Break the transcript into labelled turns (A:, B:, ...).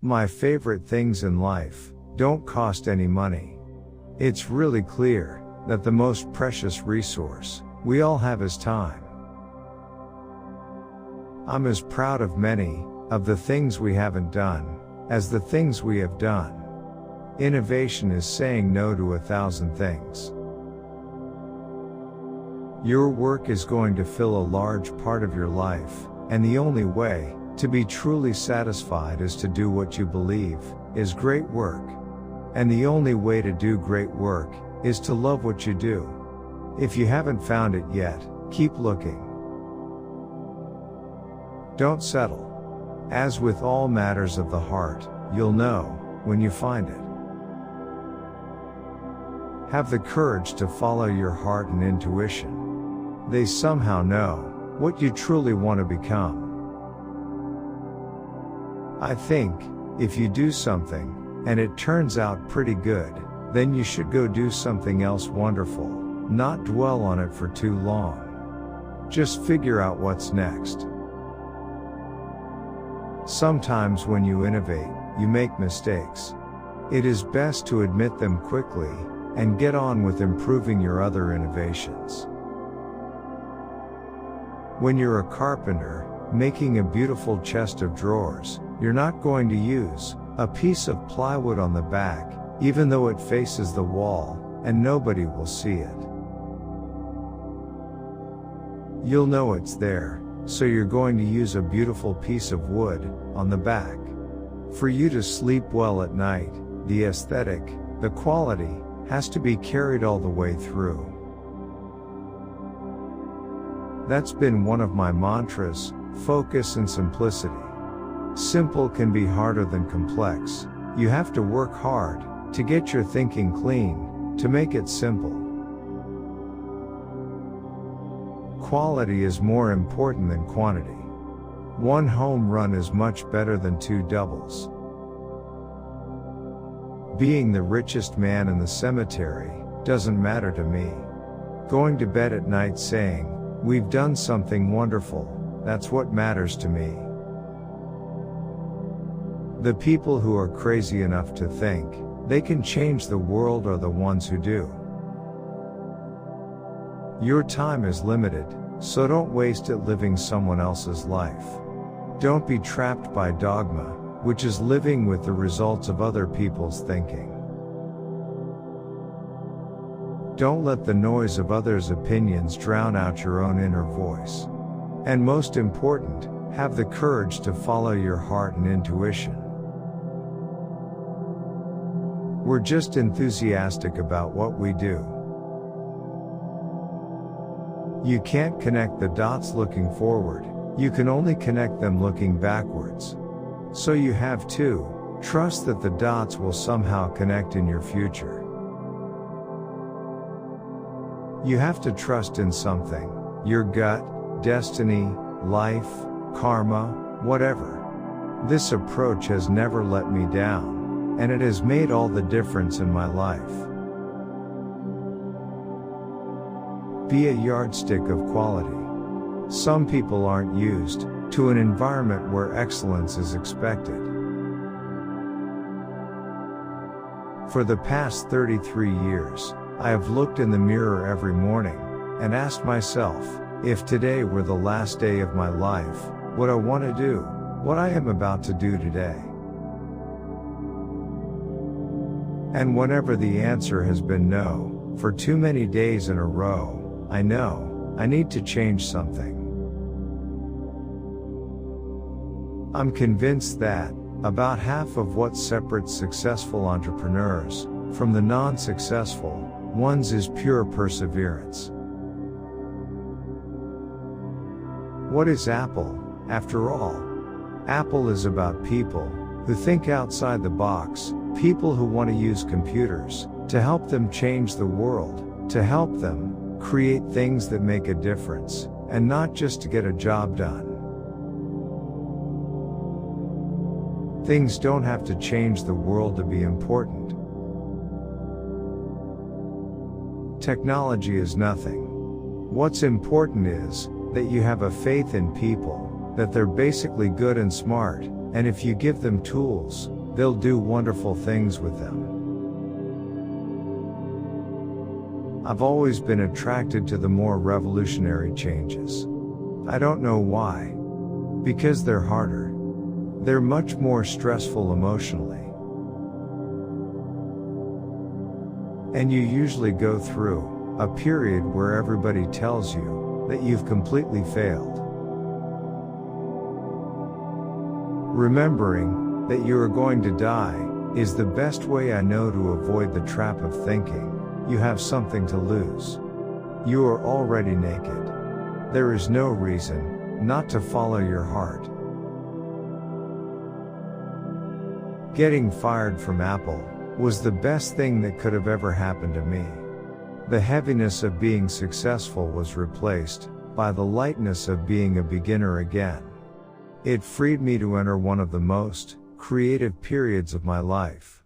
A: My favorite things in life don't cost any money. It's really clear that the most precious resource we all have is time. I'm as proud of many of the things we haven't done as the things we have done. Innovation is saying no to 1,000 things. Your work is going to fill a large part of your life, and the only way to be truly satisfied is to do what you believe is great work. And the only way to do great work is to love what you do. If you haven't found it yet, keep looking. Don't settle. As with all matters of the heart, you'll know when you find it. Have the courage to follow your heart and intuition. They somehow know what you truly want to become. I think, if you do something, and it turns out pretty good, then you should go do something else wonderful, not dwell on it for too long. Just figure out what's next. Sometimes when you innovate, you make mistakes. It is best to admit them quickly, and get on with improving your other innovations. When you're a carpenter, making a beautiful chest of drawers, you're not going to use a piece of plywood on the back, even though it faces the wall, and nobody will see it. You'll know it's there, so you're going to use a beautiful piece of wood on the back. For you to sleep well at night, the aesthetic, the quality, has to be carried all the way through. That's been one of my mantras: focus and simplicity. Simple can be harder than complex. You have to work hard to get your thinking clean, to make it simple. Quality is more important than quantity. One home run is much better than 2 doubles. Being the richest man in the cemetery doesn't matter to me. Going to bed at night saying, "We've done something wonderful," that's what matters to me. The people who are crazy enough to think they can change the world are the ones who do. Your time is limited, so don't waste it living someone else's life. Don't be trapped by dogma, which is living with the results of other people's thinking. Don't let the noise of others' opinions drown out your own inner voice. And most important, have the courage to follow your heart and intuition. We're just enthusiastic about what we do. You can't connect the dots looking forward, you can only connect them looking backwards. So you have to trust that the dots will somehow connect in your future. You have to trust in something, your gut, destiny, life, karma, whatever. This approach has never let me down, and it has made all the difference in my life. Be a yardstick of quality. Some people aren't used to an environment where excellence is expected. For the past 33 years, I have looked in the mirror every morning and asked myself, if today were the last day of my life, would I want to do what I am about to do today? And whenever the answer has been no, for too many days in a row, I know I need to change something. I'm convinced that about half of what separates successful entrepreneurs from the non-successful ones is pure perseverance. What is Apple, after all? Apple is about people who think outside the box, people who want to use computers to help them change the world, to help them create things that make a difference, and not just to get a job done. Things don't have to change the world to be important. Technology is nothing. What's important is that you have a faith in people, that they're basically good and smart, And if you give them tools, they'll do wonderful things with them. I've always been attracted to the more revolutionary changes. I don't know why. Because they're harder. They're much more stressful emotionally. And you usually go through a period where everybody tells you that you've completely failed. Remembering that you are going to die is the best way I know to avoid the trap of thinking you have something to lose. You are already naked. There is no reason not to follow your heart. Getting fired from Apple was the best thing that could have ever happened to me. The heaviness of being successful was replaced by the lightness of being a beginner again. It freed me to enter one of the most creative periods of my life.